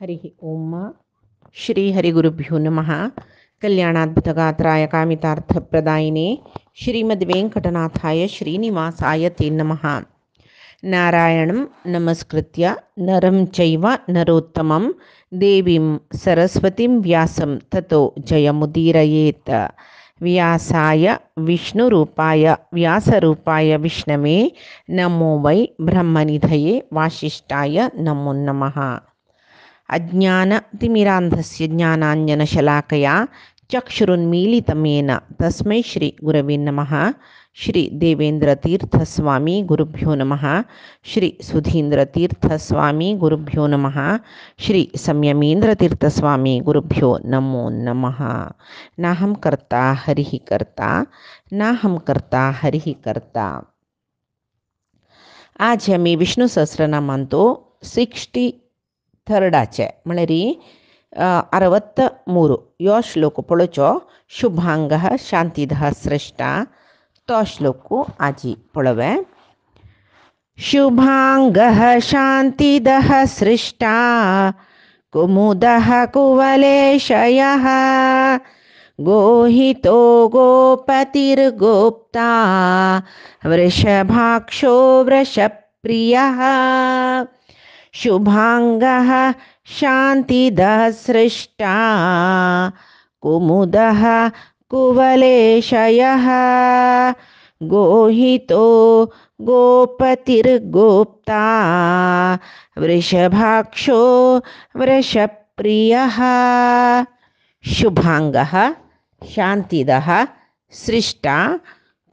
हरि ओम श्री हरिगुरुभ्यो नमः। कल्याणाद्भुतगात्राय कामितार्थप्रदायिने श्रीमद्वेङ्कटनाथाय श्रीनिवासाय ते नमः। नारायणं नमस्कृत्य नरं चैव नरोत्तमं देवीं सरस्वतीं व्यासं ततो जयमुदीरयेत्। व्यासाय विष्णुरूपाय व्यासरूपाय विष्णवे नमो वै ब्रह्मनिधये वासिष्ठाय नमो नमः। अज्ञानतिमिरान्धस्य ज्ञानाञ्जनशलाकया चक्षुरुन्मीलितमेन तस्मै श्रीगुरवे नमः। श्री देवेन्द्रतीर्थस्वामी गुरुभ्यो नमः। श्री सुधीन्द्रतीर्थस्वामी गुरुभ्यो नमः। श्री संयमेन्द्रतीर्थस्वामी गुरुभ्यो नमो नमः। नाहं कर्ता हरिः कर्ता, नाहं कर्ता हरिः कर्ता। आज आम्ही विष्णू सहस्रनामांतो 63 म्हळ्यार 63 यो श्लोक पळोवचो। शुभांगः शांतिदः स्रष्टा तो श्लोक आजी पळोवे। शुभांगः शांतिदः सृष्टा कुमुदः कुवलेशयः गोहितो गोपतिर्गोप्ता वृषभाक्षो वृषप्रियः। शुभांगः शांतिदः सृष्टा कुमुदः कुवलेशयः गोहितो गोपतिर्गोप्ता वृषभाक्षो वृषप्रियः। शुभांगः शांतिदः सृष्टा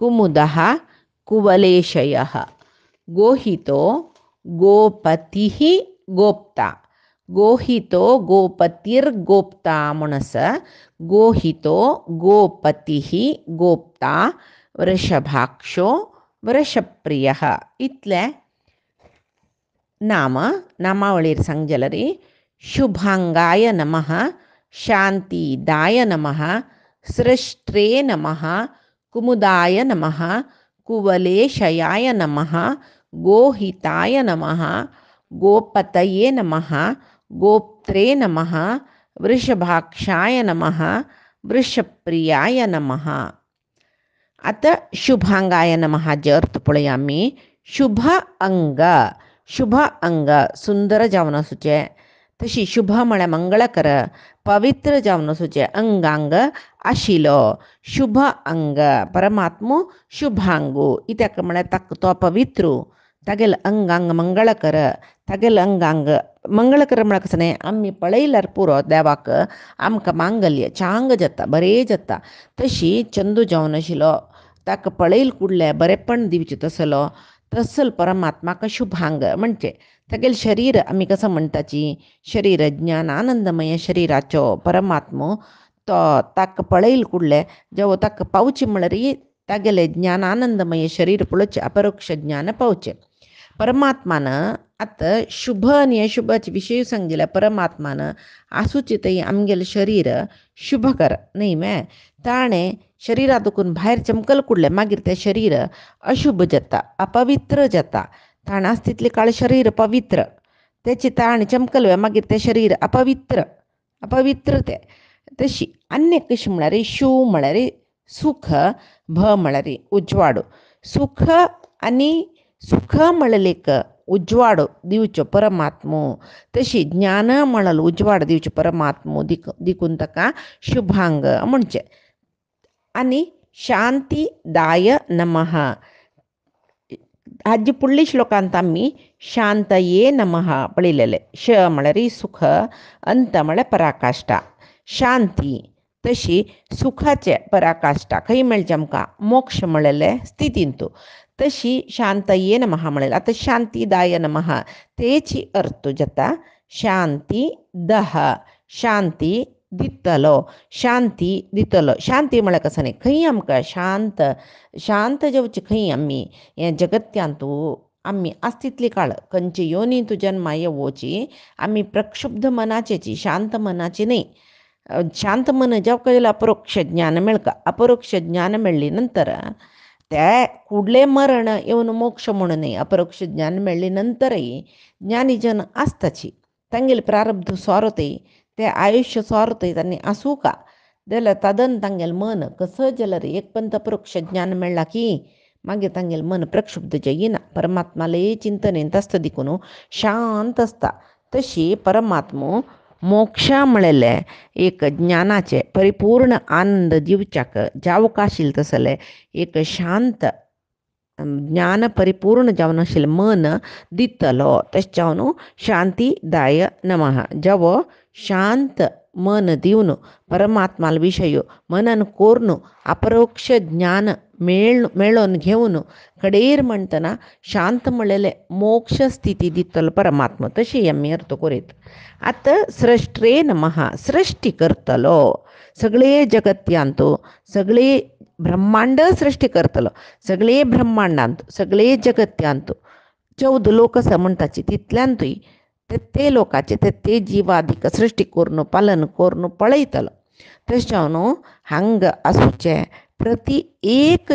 कुमुदः कुवलेशयः गोहितो गोपतिः गोप्ता। गोहितो गोपतिर्गोप्ता म्हणस गोहितो गोपतिः गोप्ता वृषभाक्षो वृषप्रियः। इतले नामावळीर सांगजलरी। शुभांगाय नमः, शांतिदाय नमः, सृष्ट्रे नमः, कुमुदाय नमः, कुवलेशयाय नमः, गोहिताय नमः, गोपतये नमः, गोप्त्रे नमः, वृषभाक्षाय नमः, वृषप्रियाय नमः। आता शुभांगाय नमः जे अर्थ पळया आम्ही। शुभ अंग सुंदर जावन आसूचे, तशी शुभ म्हळ्यार मंगळकर, पवित्र जावन आसूचे अंगांग आशिलो। शुभ अंग परमात्मो शुभांगू इत्याक म्हळ्यार ताका तो पवित्र, तागेल अंगांग मंगळकर, तागेल अंगांग मंगळकर म्हळ्यार कसं न्ही, आमी पळयल्यार पुरो देवाक आमकां मांगल्य चांग जाता, बरें जाता। तशी चंदू जावन आशिलो, ताका पळयल कुडले बरेपण दिवचे तसल परमात्माक शुभांग म्हणजे तागेल शरीर आमी कसं म्हणटाची शरीर ज्ञानानंदमय शरीराचो परमात्मो तो ताका पळयल कुडले जेवो ताका पावचे म्हळ्यार तागेले ज्ञानानंदमय शरीर पळोवचें, अपरोक्ष ज्ञान पावचें। परमात्मान आतां शुभ आनी अशुभाचे विशय सांगले। परमात्मान आसूचे थंय आमगेलें शरीर शुभकर न्ही मे ताणें शरिरा दुखून भायर चमकल कुडलें मागीर तें शरीर अशुभ जाता, अपवित्र जाता। ताण आसा तितले काळ शरीर पवित्र, तेचे ताण चमकल मागीर तें शरीर अपवित्र तें। तशी अन्य कशी म्हळ्यार शू म्हळ्यार सुख, भ म्हळ्यार उजवाड। सुख आनी सुख म्हळ्यार उजवाड दिवचो परमात्मो, तशी ज्ञान म्हळ्यार उजवाड दिवचो परमात्मो देखून ताका शुभांग म्हणचें। आनी शांतिदाय नमः हाजे फुडल्या श्लोकांत आमी शांतये नमः पळयलेले। श म्हळ्यार सुख, अंत म्हळ्यार पराकाष्ठा। शांती तशी सुखाचे पराकाष्ठा खंय मेळचे आमकां, मोक्ष म्हळ्यार स्थितींतू। तशी शांतये नमः म्हळ्यार आतां शांतिदाय नमः तेची अर्थ जाता शांती दह, शांती दितलो, शांती दितलो। शांती म्हळ्यार कसं न्ही, खंय आमकां शांत जावचें खंय आमी हें जगत्यांतू आमी आस तितली काळ खंयचे योनींत जन्मा येवची आमी प्रक्षुब्ध मनाचेची, शांत मनाची न्ही। शांत मन जावं जाल्यार अपरोक्ष ज्ञान मेळका। अपरोक्ष ज्ञान मेळ्ळी नंतर ते कुडले मरण येवन मोक्ष म्हणून न्ही, अपरोक्ष ज्ञान मेळ्ळी नंतरय ज्ञानी जन आसताची। तांगेल प्रारब्ध स्वारतय ते आयुष्य स्वारतय त्यांनी असू का जाल्यार तादन तांगेल मन कसं जाल्यार एक पंत परोक्ष ज्ञान मेळ्ळा की मागीर तांगेल मन प्रक्षुब्ध जायना परमात्माले चिंतनेन आसता देखून शांत आसता तशी परमात्मो मोक्षा म्हळेले एक ज्ञानाचे परिपूर्ण आनंद दिवच्याक जावक आशिल्लें तसलें एक शांत ज्ञान परिपूर्ण जावन आशिल्लें मन दितलो तशें जावन शांतीदाय नमः जावो शांत मन दिवन परमात्माल विशय मनन कोरून अपरोक्ष ज्ञान मेळोन घेवन कडेर म्हणटना शांत म्हणलेले मोक्ष स्थिती दितलो परमात्मा तशी आमी अर्थ करीत आतां सृष्ट्रे नमः सृष्टी करतलो सगळे जगत्यांत सगळे ब्रह्मांड सृष्टी करतलो सगळे ब्रह्मांडांत सगळे जगत्यांत 14 लोक आसा म्हणटाची तितल्यांतूय ते लोकाचे ते जिवादीक सृष्टी करून पालन करून पळयतलो तशें जावन हांग आसूचे प्रति एक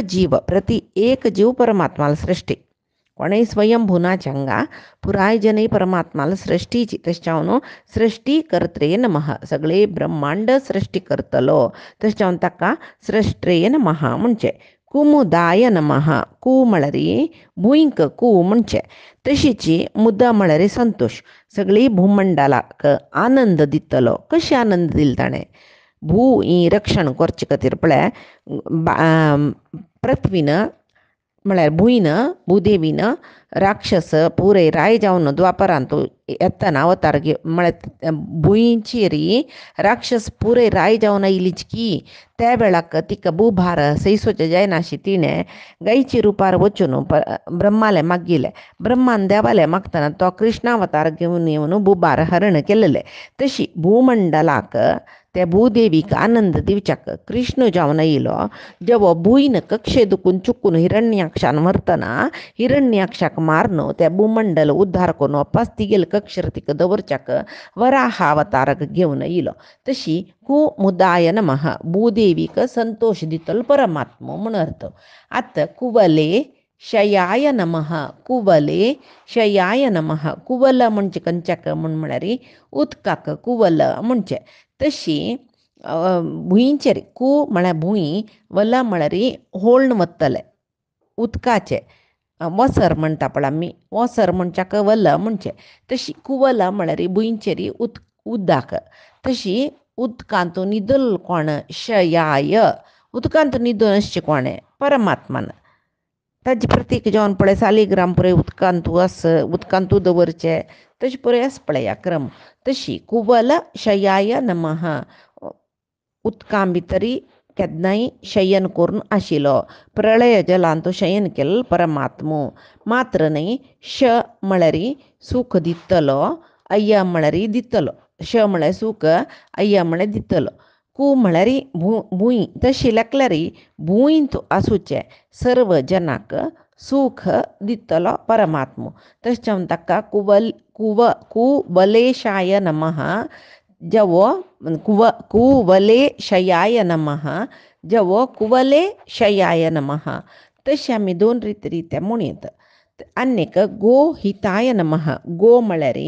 जीव परमात्माला सृष्टी कोणेय स्वयंभूनाचे हांगा पुराय जनी परमात्माला सृष्टीची तशें जावन सृष्टी कर्त्रे नमः सगळे ब्रह्मांड सृष्टी करतलो तशें जावन ताका सृष्ट्रे नमः म्हणचे कुमुदाय नमः कू म्हळ्यार भुंयक कू म्हणचे तशीची मुद्दा म्हळ्यार संतोष सगळी भूमंडलाक आनंद दितलो कशें आनंद दिलो ताणें भू ही रक्षण करचे खातीर पळय पृथ्वीन म्हळ्यार भुंयन भूदेवीन राक्षस पुरे राय जावन द्वापरांत येतना अवतार म्हळ्यार भुंयचेर राक्षस पुरे राय जावन आयलीच की त्या वेळाक तिका भूभार सैसोचे जायनाशी तिणें गायची रुपार वचून ब्रह्माले मागिल्लें ब्रह्मान देवाले मागतना तो कृष्णावतार घेवन येवन भूभार हरण केलेले तशी भूमंडलाक त्या भूदेवीक आनंद दिवच्याक कृष्ण जावन आयलो जेवो भुंयन कक्षे दुखून चुकून हिरण्याक्षान मरतना हिरण्याक्षाक मारन त्या भूमंडल उद्धार करून वापस तिगेल कक्षेर तिका दवरच्याक वराह अवताराक घेवन आयलो तशी कुमुदाय नमः भूदेवीक संतोष दितलो परमात्मो म्हण अर्थ आतां कुवले शयाय नमः कुवले शयाय नमः कुवल म्हणजे कंच्याक म्हळ्यार उदकाक कुवल म्हणजे तशी भुंयचेर कू म्हळ्यार भुंय वल म्हळ्यार होळण वतले उदकाचे वसर म्हणटा पळय आमी वसर म्हणच्याक वल म्हणचे तशी कुवल म्हळ्यार भुंयचेर उदक तशी उदकांत न्हिदल कोण शयाय उदकांत न्हिदून आसचें कोणें परमात्मान ताजे प्रतीक जावन पळय सालिग्राम पुरे उदकांत दवरचे तशें पुरे आसा पळय क्रम तशी कुवल शयाय नमः उदकां भितरी केन्नाय शयन करून आशिल्लो प्रळय जलांत शयन केल्लो परमात्मो मात्र न्ही श म्हळ्यार सूख दितलो अय्य म्हळ्यार दितलो श म्हळ्यार सूख अय्य म्हळ्यार दितलो कू म्हळ्यार भुंय तशी लेखल्यार भुंयत आसूचे सर्व जनाक सूख दितलो परमात्मो तशें जावन ताका कुवलेशाय नमः जवो कुवले शयाय नमः जवो कुवले शयाय नमः तशें आमी दोन रित्या म्हणीत आनीक गो हिताय नमः गो म्हळ्यार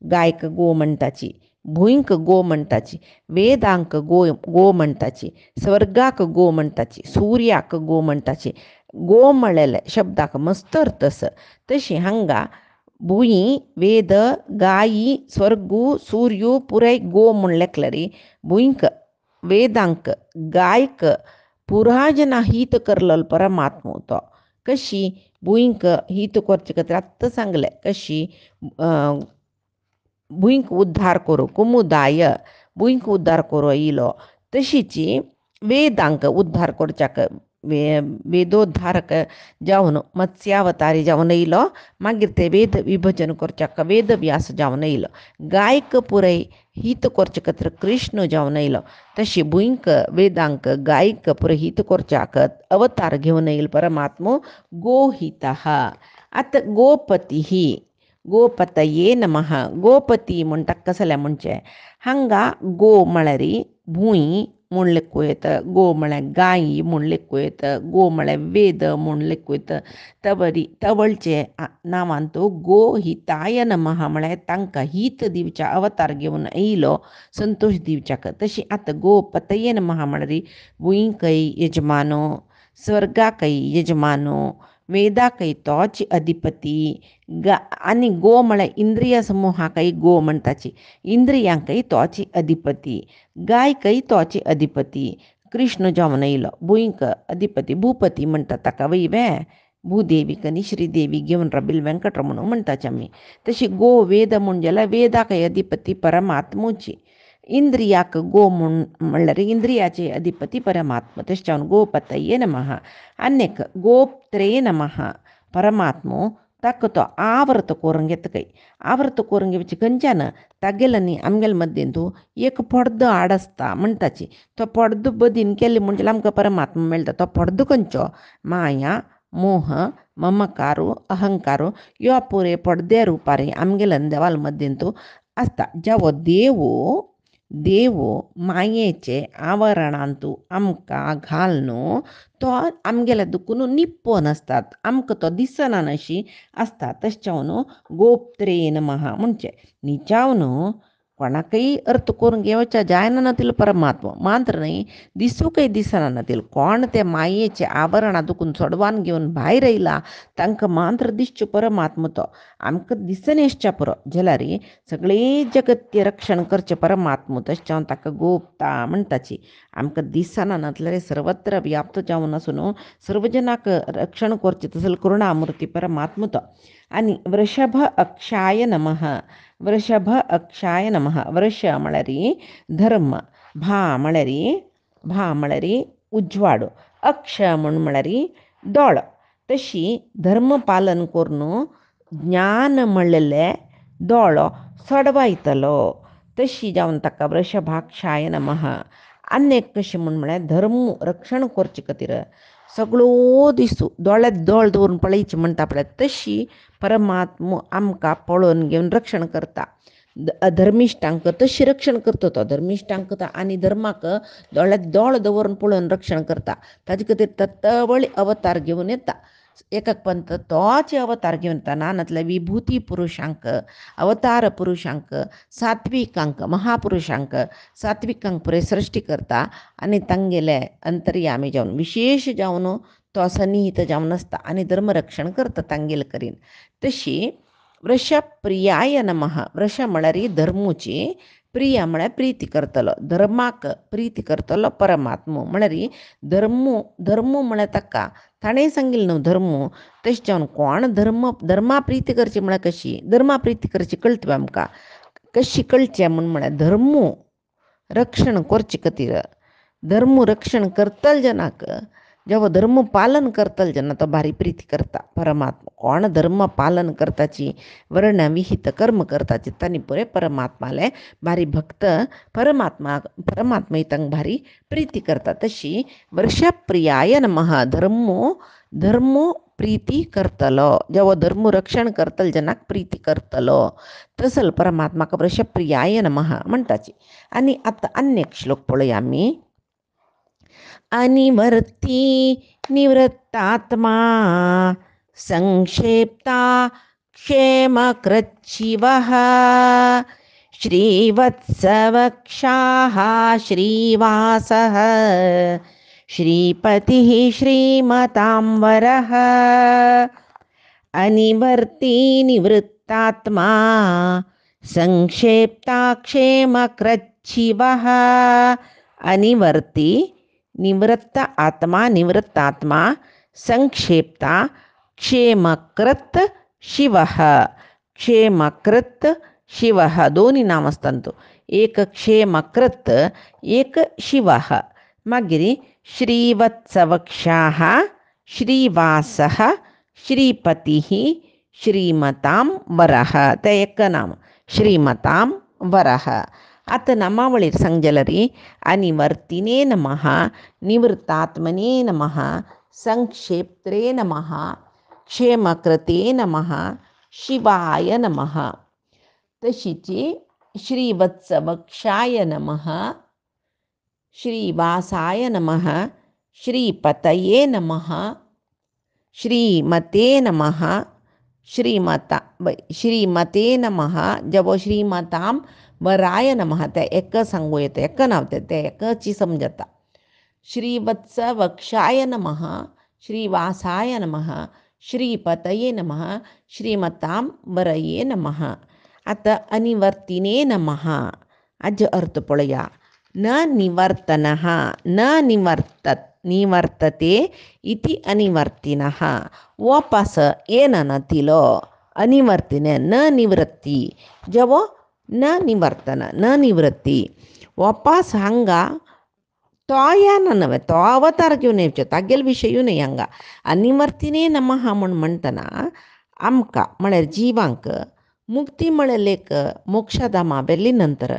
गायक गो म्हणटाची भुंयक गो म्हणटाची वेदांक गो म्हणटाची स्वर्गाक गो म्हणटाची सुर्याक गो म्हणटाची गो म्हळेले शब्दाक मस्त अर्थ आसा तशी हांगा भुंय वेद गायी स्वर्गू सूर्यू पुराय गो म्हण लेखल्यार भुंयक वेदांक गायक पुराजना हित करलो परमात्मो तो कशी भुंयक हित करचे खातीर आत्तां सांगलें कशी भुंयक उद्धार करूं कुमुदाय भुंयक उद्धार करूं आयलो तशीची वेदांक उद्धार करच्याक वेदोद्धारक जावन मत्स्यावतारी जावन आयलो मागीर ते वेद विभजन करच्याक वेद व्यास जावन आयलो गायक पुराय हित करचे खातीर कृष्ण जावन आयलो तशी भुंयक वेदांक गायक पुराय हित करच्याक अवतार घेवन येयलो परमात्मो गोहितः आतां गोपती गोपतये नमः गोपती म्हणटा कसले म्हणचे हांगा गो म्हळ्यार भुंय म्हणलिಕ್ಕೂ येतं. गो म्हळ्यार गायी म्हणलिಕ್ಕೂ येतं. गो म्हळ्यार वेद म्हणलिಕ್ಕೂ येतं. तवळचे नांवान तो गो हिताय नमः म्हळ्यार तांकां हीत दिवच्या अवतार घेवन येयलो संतोष दिवच्याक. तशी आतां गोपतये नमः म्हळ्यार भुंयकय यजमानो, स्वर्गाकय यजमानो, वेदाकय तोच अधिपती. आनी गो म्हळ्यार इंद्रिय समूहाकय गो म्हणटाची. इंद्रियांकय तोच अधिपती. गायकय तोच अधिपती. कृष्ण जावन येयलो. भुंयक अधिपती भूपती म्हणटा ताका वयवे. भूदेवीक आनी श्रीदेवी घेवन राबिल वेंकटरमण म्हणटाचे आमी. तशी गो वेद म्हण जाल्यार वेदाकय अधिपती परमात्मूची. इंद्रियाक गो म्हणल्यार इंद्रियाचे अधिपती परमात्मा. तशें जावन गोपतये नमः. आनीक गोप्त्रे नमः परमात्मो ताका तो आवर्त करून घेतकय. आवर्त करून घेवचे खंयच्यान तागेलो न्ही आमगेले मद्दीन तूं एक पडदो आड आसता म्हणटाची. तो पडदो बदीन केले म्हणजे आमकां परमात्मा मेळटा. तो पडदो खंयचो? माया, मोह, ममकारू, अहंकारू ह्यो पुरे पडदे रुपारी आमगेले देवाल मद्दीन तूं आसता. जेवो देव मायेचे आवरणान तूं आमकां घाल न्हू, तो आमगेल्या दुखून निप्पोन आसतात. आमकां तो दिसना अशी आसता. तशें जावन गोप्त्रे नमः म्हणचे न्ही कोणाकय अर्थ करून घेवच्या जायना नातिल परमात्मा मात्र न्ही दिसूकय दिसना नातिल. कोण ते मायेचे आवरणां दुखून सोडवान घेवन भायर येयला तांकां मात्र दिसच्यो परमात्मा तो. आमकां दिसनेसच्या पुरो जाल्यार सगळे जगत्य रक्षण करचें परमात्मा. तशें जावन ताका गोप्ता म्हणटाची. आमकां दिसना नातल्यार सर्वत्र व्याप्त जावन आसून सर्व जनाक रक्षण करचें तसले करुणामुर्ती परमात्मा तो. आनी वृषभ अक्षाय नमः. वृषभ अक्षाय नमः. वृष म्हळ्यार धर्म, भा म्हळ्यार उजवाड, अक्ष म्हळ्यार दोळ. तशी धर्म पालन करून ज्ञान म्हणलेले दोळो सोडवायतलो. तशी जावन ताका वृषभाक्षाय नमः. आनीक कशें म्हळ्यार धर्म रक्षण करचे खातीर सगळो दिसू दोळ्यांत दोळ दवरून पळयची म्हणटा पळय तशी परमात्मा आमकां पळोवन घेवन रक्षण करता. अधर्मिश्टांक तशी रक्षण करता तो. धर्मिश्टांक आनी धर्माक दोळ्यांत दोळ दवरून पळोवन रक्षण करता. ताजे खातीर तत्वळी अवतार घेवन येता. एकक पंत तोच अवतार घेवन येता. नानांतल्या विभूती पुरुशांक, अवतार पुरुशांक, सात्विकांक, महापुरुशांक, सात्विकांक पुरे सृश्टी करता आनी तांगेले अंतर्यामी जावन विशेष जावन तो सन्निहित जावन आसता आनी धर्मरक्षण करता तांगेले करीन. तशी वृषप्रियाय नमः. वृष म्हळ्यार धर्मूची, प्रिय म्हळ्यार प्रीती करतलो. धर्माक प्रीती करतलो परमात्मा म्हळ्यार धर्म म्हळ्यार ताका ताणें सांगिल्लें न्हू धर्म. तशें जावन कोण धर्मा प्रीती करची म्हळ्यार कशी धर्मा प्रीती करची कळटा आमकां. कशी कळचें म्हळ्यार धर्म रक्षण करचे खातीर धर्म रक्षण करतल जनाक जेव्हा धर्म पालन करतल जेन्ना तो भारी प्रीती करता परमात्मा. कोण धर्म पालन करताची वर्ण विहित कर्म करताची तांणी पुरे परमात्माले भारी भक्त परमात्मा तांकां भारी प्रीती करता. तशी वर्षप्रियाय नमः. धर्म प्रीती करतलो. जेव्हा धर्म रक्षण करतल जनाक प्रीती करतलो तसल परमात्माक वर्षप्रियाय नमः म्हणटाची. आनी आतां अन्य श्लोक पळोवया आमी. अनिवर्ती निवृत्तात्मा संक्षेप्ता क्षेमकृच्छिवः श्रीवत्सवक्षाः श्रीवासः श्रीपतिः श्रीमतांवरः. अनिवर्ती निवृत्तात्मा संक्षेप्ता क्षेमकृच्छिवः. अनिवर्ती निवृत्त आत्मा संक्षेप्ता क्षेमकृत शिवः. क्षेमकृत शिवः दोन्ही नाम असतात. एक क्षेमकृत एक शिवः. मागीर श्रीवत्सवक्षाः श्रीवासः श्रीपतिः श्रीमतां वरः. ते एक नाम श्रीमतां वरः. आतां नामावळीर सांगलें री. अनिवर्तिने नमः, निवृत्तात्मने नमः, संक्षेप्त्रे नमः, क्षेमकृते नमः, शिवाय नमः. तशीच श्रीवत्सवक्षाय नमः, श्रीवासाय नमः, श्रीपतये नमः, श्रीमते नमः, श्रीमते नमः. जेव्हा श्रीमाताम वराय नमः ते एक सांगू येतं, एक नाव ते एकची समजता. श्रीवत्स वक्षाय नमः, श्रीवासाय नमः, श्रीपतये नमः, श्रीमताम वरये नमः. आता अनिवर्तिने नमः. आज अर्थ पळूया. न निवर्तनः, न निवर्तते इति अनिवर्तिनः. वापस ಏನನ್ನತಿಲೋ ಅನಿವರ್ತಿನೆ ನ ನಿವೃತ್ತಿ. ಜವೋ ನ ನಿವರ್ತನ ನ निवृत्ती. वापस हांगा तो या नव्हे, तो अवतार घेऊन येवचे, तागेल विशय येऊ नये. हांगा अनिवर्तिने नमः म्हण म्हणटना आमकां म्हळ्यार जिवांक मुक्ती मेळलेक मोक्षधामा बेल्ली नंतर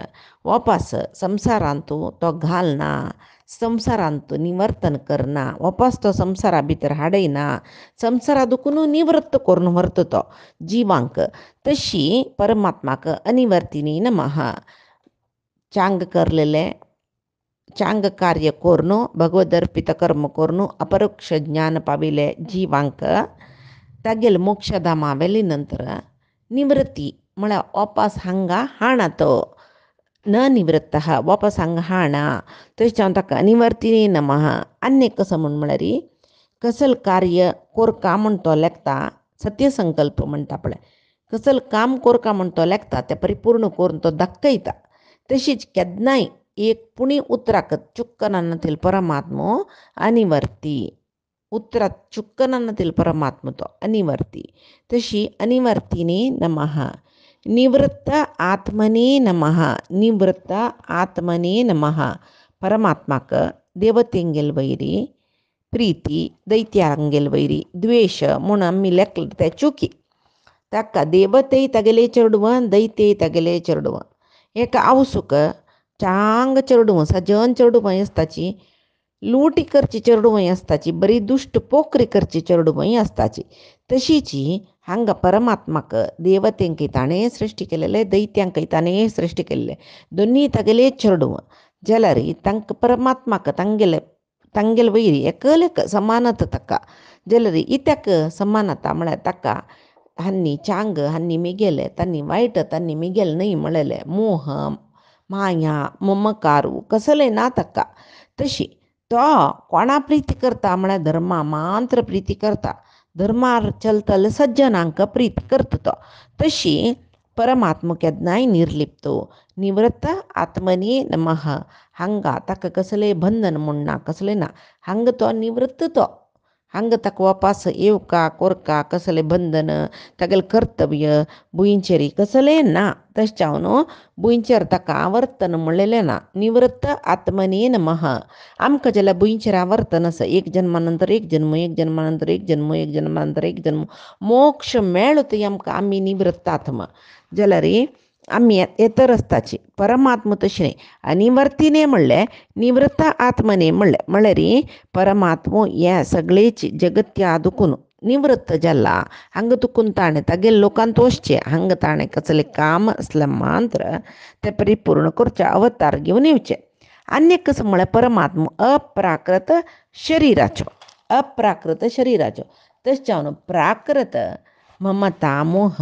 वापस संसारांतू तो घालना, संसारांतू निवर्तन करना, वापस तो संसारा भितर हाडयना, संसारा दुखून निवृत्त करून व्हरता तो जिवांक. तशी परमात्माक अनिवर्तिनी नमः. चांग करलेले चांग कार्य करून भगवदर्पित कर्म करून अपरोक्ष ज्ञान पाविले जिवांक तागेल मोक्षधामा वेली नंतर निवृत्ती म्हळ्यार वापस हांगा हाडा तो. न निवृत्तः वापस हांगा हाडा. तशें हांव ताका अनिवर्तिनी नमः. आनी कसं म्हळ्यार कसल कार्य कोरका म्हण तो लेखता, सत्यसंकल्प म्हणटा पळय, कसल काम कोरका म्हण तो लेखता तें परिपूर्ण करून तो दाखयता. तशीच केन्नाय एक पुणी उतराक चुक्कनातील परमात्मो अनिवर्ती. उतरात चुक्कनातील परमात्म तो अनिवर्ती. तशी अनिवर्तिने नमः. निवृत्त आत्मने नमः. निवृत्त आत्मने नमः. परमात्माक देवतेंगेल वैरी प्रीती, दैत्यांगेल वैरी द्वेष म्हूण आमी लेखला ते चुकी. ताका देवतेय तागेले चेडवं, दैत्य तागेले चेडवं. एक आवसूक चांग चेडवं, सजन चेडवं आसताची, लूटी करची चेडवं आसताची, बरी दुश्ट पोकरी करची चेडवं आसताची. तशीची हांगा परमात्माक देवतेंकय ताणें सृश्टी केलेले, दैत्यांकय ताणें सृश्टी केल्ले, दोनी तागेले चेडवं. जाल्यार तांकां परमात्माक तांगेल वैरी एकलेक समानता ताका. जाल्यार इत्याक समानता म्हळ्यार ताका हांनी चांग हांनी मिगेले, तांणी वायट तांणी मिगेल न्हय म्हळेले. मोह माया ममकारू कसलें ना ताका. तशी तो कोणा प्रीती करता म्हळ्यार धर्मा मात्र प्रीती करता. धर्मार चलतले सज्जनांक प्रीत करता तो. तशी परमात्मा केन्नाय निर्लिप्तो. निवृत्त आत्मने नमः. हांगा ताका कसलें बंधन म्हूण ना, कसलें ना. हांगा तो निवृत्त तो. हांगा ताका वापस येवका कोरका कसलें बंधन, तागेलें कर्तव्य भुंयचेरी कसलें ना. तशें जावन भुंयचेर ताका आवर्तन म्हणलेलें ना. निवृत्त आत्मने नमः. आमकां जाल्यार भुंयचेर आवर्तन आसा. एक जन्मा नंतर एक जन्म, एक जन्मा नंतर एक जन्म, एक जन्मा नंतर एक जन्म. मोक्ष मेळ्ळो थंय आमकां आमी निवृत्त आत्मा. जाल्यार आमी येतर आसताची. परमात्मा तशें न्ही. अनिवर्तिने म्हणलें, निवृत्त आत्मने म्हणलें म्हळ्यार परमात्मो ह्या सगळेच जगत्या दुखून निवृत्त जाला. हांगा दुखून ताणें तागेले लोकांत वचचें. हांगा ताणें कसलें काम असलें मात्र तें परिपूर्ण करचें, अवतार घेवन येवचें. आनी कसं म्हळ्यार परमात्मा अप्राकृत शरिराचो. अप्राकृत शरिराचो. तशें जावन प्राकृत ममता मोह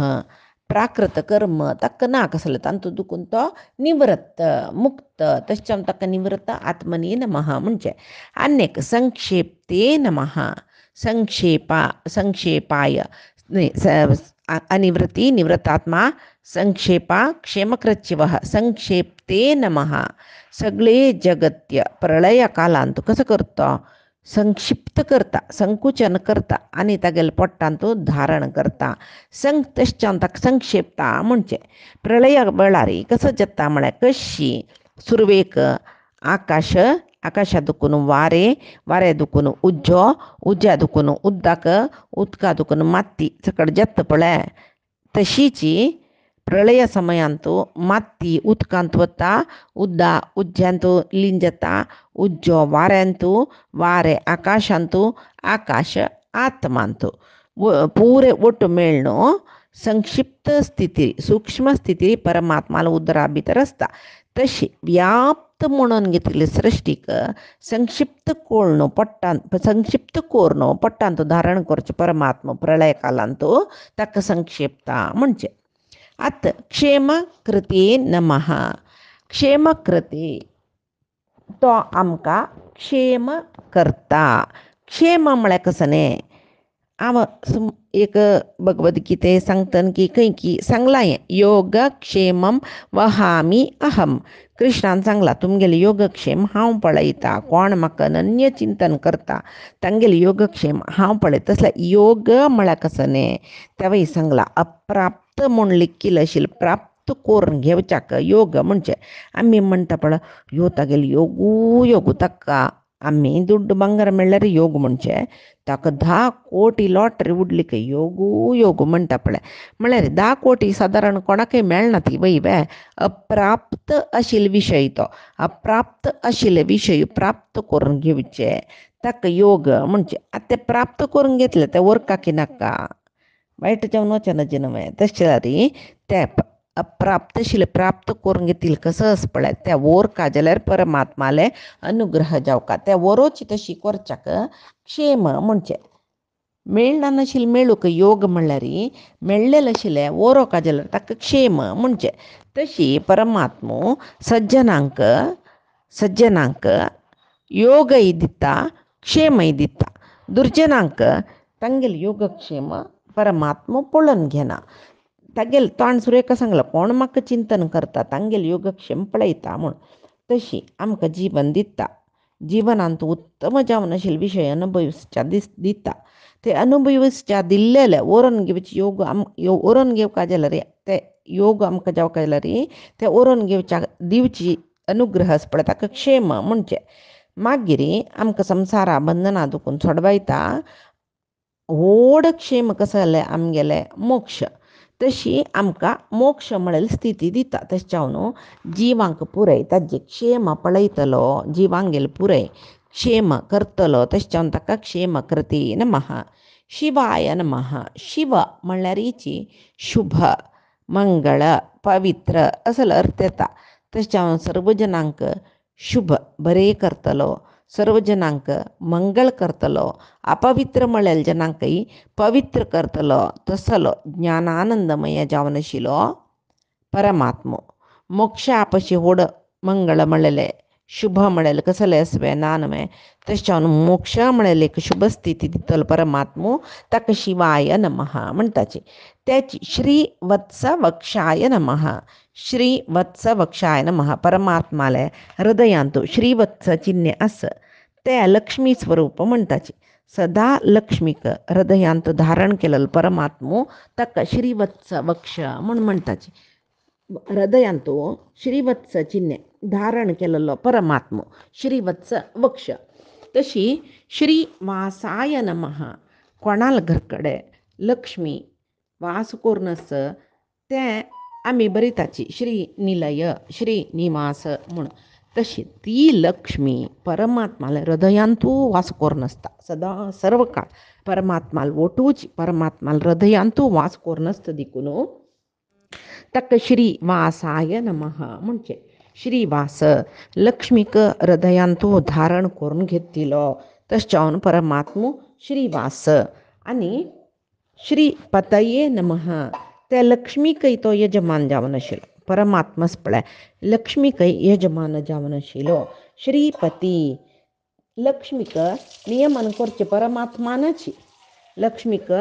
प्राकृत कर्म ताका ना कसलें. तांतूं दुखून तो निवृत्त मुक्त. तशें जावन ताका निवृत्त आत्मने नमः म्हणचें. आनीक संक्षेप्ते नमः. संक्षेपाय अनिवृत्ती निवृत्तात्मा संक्षेपा क्षेमकृच्छिवः. संक्षेप्ते नमः. सगळे जगत्य प्रलय कालांत कसं करता, संक्षिप्त करता, संकुचन करता आनी तागेले पोट्टांत धारण करता. तशें जावन ताका संक्षेपता म्हणचें. प्रलय वेळार कसो जाता म्हळ्यार कशी सुरवेक आकाश, आकाशा दुखून वारे दुखून उज्जो, उज्ज्या दुखून उदक, उदका दुखून माती सकट जत्ता पळय. तशीची प्रलय समयांत माती उदकांत वता, उज्ज्यांत लीन जाता, उज्जो वाऱ्यांत, वारे आकाशांत, आकाश आत्मांत. पुरे ಒಟ್ಟು ಮೇಳ್ನು संक्षिप्त स्थिती सूक्ष्म स्थिती परमात्माला उदरा भितर आसता तशी व्याप्त म्हणून घेतलेली सृष्टीक संक्षिप्त कोरनो पट्टांत धारण करचे परमात्मा प्रलय कालांत ताका संक्षिप्ता म्हणजे आत क्षेमकृते नमः क्षेमकृते तो आमकां क्षेम करता क्षेम म्हळ्यार कसं न्ही एक भगवद्गीते सांगतन की खंय की सांगलां हें योगक्षेमम वहामी अहम कृष्णान सांगलां तुमगेले योगक्षेम हांव पळयता कोण म्हाका अनन्य चिंतन करता तांगेले योगक्षेम हांव पळयता तसल्या योग म्हळ्यार कसं न्ही तेव्हा सांगलां अप्राप्त म्हूण लिखिल्लें आशिल्लें प्राप्त करून घेवच्याक योग म्हणजे आमी म्हणटा पळय ह्यो तागेलो योगू ताका आमी दुड्ड भांगर मेळ्ळ्यार योग म्हणजे ताका 10 कोटी लॉटरी उडली की योग म्हणटा पळय म्हळ्यार 10 कोटी सादारण कोणाकय मेळना ती वय अप्राप्त आशिल्ले विशय तो अप्राप्त आशिल्ले विशय प्राप्त करून घेवचे ताका योग म्हणजे आतां ते प्राप्त करून घेतले ते वर्काकी नाका वायट जावन वचना जिनवे तशें जाल्यार ते अप्राप्त आशिल्ले प्राप्त करून घेतले कसं आस पळय त्या वोरका जाल्यार परमात्माले अनुग्रह जावका त्या वरोची तशी करच्याक क्षेम म्हणजे मेळना नाशिल्लें मेळूक योग म्हणल्यार मेळ्ळेलें आशिल्लें वरोका जाल्यार ताका क्षेम म्हणजे तशी परमात्मो सज्जनांक योगय दिता क्षेमय दिता दुर्जनांक तांगेले योगक्षेम परमात्मो पळोवन घेना तागेले तोंड सुरेख सांगलां कोण म्हाका चिंतन करता तांगेले योगक्षेम पळयता म्हूण तशी आमकां जीवन दिता जिवनांत उत्तम जावन आशिल्ले विशय अनुभविच्या दिता ते अनुभविच्या दिल्लेले ओरोन घेवचे योग ओरोन घेवका जाल्यार ते योग आमकां जावका जाल्यार ते ओरोन घेवच्या दिवची अनुग्रह आसा पळय ताका क्षेम म्हणजे मागीर आमकां संवसारा बंधना दुखून सोडवायता व्हड क्षेम कसो जाल्यार आमगेले मोक्ष तशी आमकां मोक्ष म्हळ्यार स्थिती दिता तशें जावन जिवांक पुरय ताजे क्षेम पळयतलो जिवांगेले पुरय क्षेम करतलो तशें जावन ताका क्षेम कृते नमः शिवाय नमः शिव म्हळ्यार शुभ मंगळ पवित्र असो अर्थ येता तशें जावन सर्व जनांक शुभ बरें करतलो सर्व जनांक मंगळ करतलो अपवित्र म्हळ्यार जनांकय पवित्र करतलो तसलो ज्ञानानंदमय जावन आशिल्लो परमात्मो मोक्ष आपशी व्हड मंगळ म्हळ्ळेलें शुभ म्हळ्ळेलें कसलें आसवें ना नवें तशें जावन मोक्ष म्हळ्ळेलें एक शुभ स्थिती दितलो परमात्मो ताका शिवाय नमः म्हणटाची त्याची श्री वत्स वक्षाय नमः श्री वत्स वक्षाय नमः परमात्माले हृदयांत श्रीवत्स चिन्ह आस ते लक्ष्मी स्वरूप म्हणटाची सदा लक्ष्मीक हृदयांत धारण केलेलो परमात्मो ताका श्रीवत्स वक्ष म्हणटाची हृदयांत श्रीवत्स चिन्ह धारण केलेलो परमात्मो श्रीवत्स वक्ष तशी श्रीवासाय नमः कोणाल घर कडेन लक्ष्मी वास करून आस तें आमी बरयताची श्री निलय श्री निवास म्हूण तशी ती लक्ष्मी परमात्माला हृदयांतू वास करून आसता सदा सर्व काळ परमात्माला ओटूची परमात्माला हृदयांतू वास करून आसता देखून ताका श्रीवासाय नमः म्हणजे श्रीवास लक्ष्मीक हृदयांतू धारण करून घेतिलो तशें जावन परमात्मो श्रीवास आनी श्रीपतये नमः त्या लक्ष्मीकय तो यजमान जावन आशिल्लो परमात्माच पळय लक्ष्मीकय यजमान जावन आशिल्लो श्रीपती लक्ष्मीक नियमन करचे परमात्मानाची लक्ष्मीक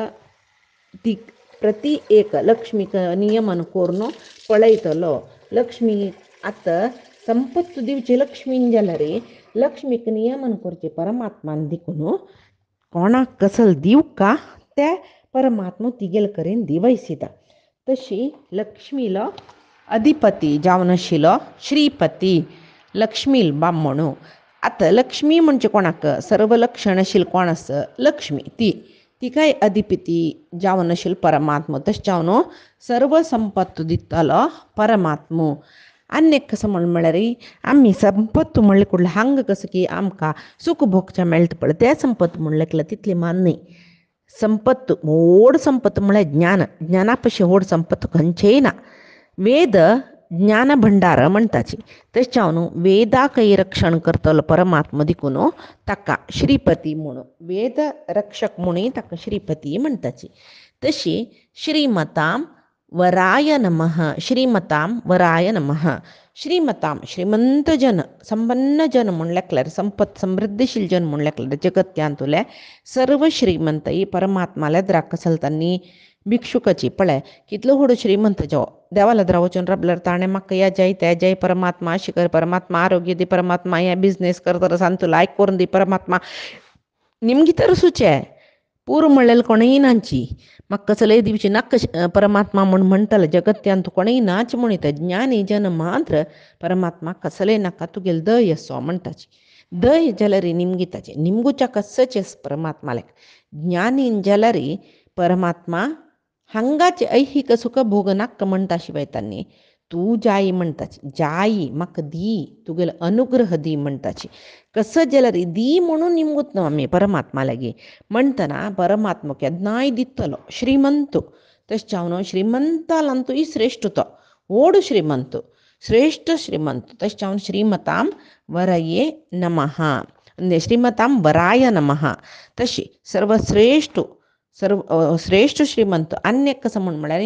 ती प्रति एक लक्ष्मीक नियमन करून पळयतलो लक्ष्मी आतां संपत्त दिवची लक्ष्मीन जाल्यार लक्ष्मीक नियमन करचे परमात्मान देखून कोणाक कसल दिवका ते परमात्मा तिगेल कडेन दिवयसिता तशी लक्ष्मीलो अधिपती जावन आशिल्लो श्रीपती लक्ष्मी बामणू आतां लक्ष्मी म्हणजे कोणाक सर्व लक्षण आशिल्ली कोण आसा लक्ष्मी तिकाय अधिपती जावन आशिल्लो परमात्मा तशें जावन सर्व संपत्त दितलो परमात्मो आनी एक कसो म्हळ्यार आमी संपत्त म्हणले कुडले हांगा कसो की आमकां सूख भोगचें मेळटा पळय तें संपत्त म्हणलें तितली मान न्ही संपत्त व्हड संपत्त म्हळ्यार ज्ञान, ज्ञाना पशी व्हड संपत्त खंयचेय ना. वेद ज्ञान भंडार म्हणटाची. तशें न्हू वेदाकय रक्षण करतलो परमात्मा देखून ताका श्रीपती म्हणून वेद रक्षक म्हणून ताका श्रीपती म्हणटाची. तशी श्रीमतां वराय नमः, श्रीमतां वराय नमः. श्रीमतां श्रीमंत जन, संपन्न जन म्हणल्यार संपत समृद्धीशील जन म्हणल्यार जगत्यांतुले सर्व श्रीमंत ही परमात्माला द्राकसलतांनी भिक्षुकाची पळय कितलो व्हड श्रीमंत जावो देवाला द्रावचून राबल्यार ताणें म्हाका ह्या जाय त्या जाय परमात्मा शिकर परमात्मा आरोग्य दी परमात्मा हें बिझनेस करतना सांतू लायक करून दी परमात्मा निमगी तर सुचे पूर म्हणलें कोणेय नाची म्हाका कसलेय दिवची नाका परमात्मा म्हूण म्हणटलो जगत्यांत कोणेय नाच म्हणिता ज्ञानी जन मात्र परमात्मा कसलेय नाका तुगेले दय असो म्हणटाची. दय जाल्यार निमगिताचे निमगुच्या कसचेच परमात्मालेक ज्ञानीन जाल्यार परमात्मा हांगाचे ऐहिक सुख भोग नाका म्हणटा शिवाय तांणी तूं जाय म्हणटाची जाई म्हाका दी तुगेलो अनुग्रह दी म्हणटाची. कसं जाल्यार दी म्हणून निमगूत न्हू आमी परमात्मा लागीं म्हणटना परमात्मा केन्नाय दितलो श्रीमंत. तशें हांव न्हू श्रीमंतांतूय श्रेश्ठ तो व्हड श्रीमंत श्रेश्ठ श्रीमंत. तशें हांव श्रीमतां वरये नमः, श्रीमतां वराय नमः. तशी सर्वश्रेष्ठ श्रेष्ठ श्रीमंत आनी कसं म्हळ्यार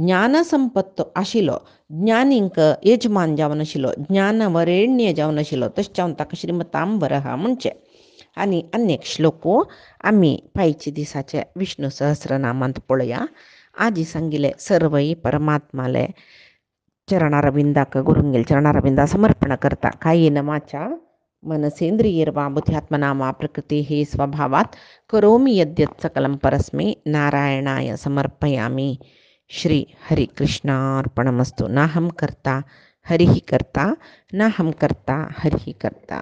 ज्ञान संपत्त आशिल्लो ज्ञानींक यजमान जावन नाशिल्लो ज्ञान वरेण्य जावन नाशिल्लो तशें जावन ताका श्रीमतां वरहा म्हणचें. आनी एक श्लोक आमी पांयचे दिसाचे विष्णू सहस्रनामांत पळोवया. आजी सांगिल्ले सर्वई परमात्माले चरणारविंदाक गुरुंगेल चरणारविंदा समर्पण करता. कायेन वाचा मनसेंद्रियैर्वा बुद्ध्यात्मना वा प्रकृतेः स्वभावात् करोमि यद्यत् सकलं परस्मै नारायणाय समर्पयामि. श्री हरिकृष्णार्पणमस्तु. नाहं कर्ता हरिः कर्ता नाहं कर्ता हरिः कर्ता.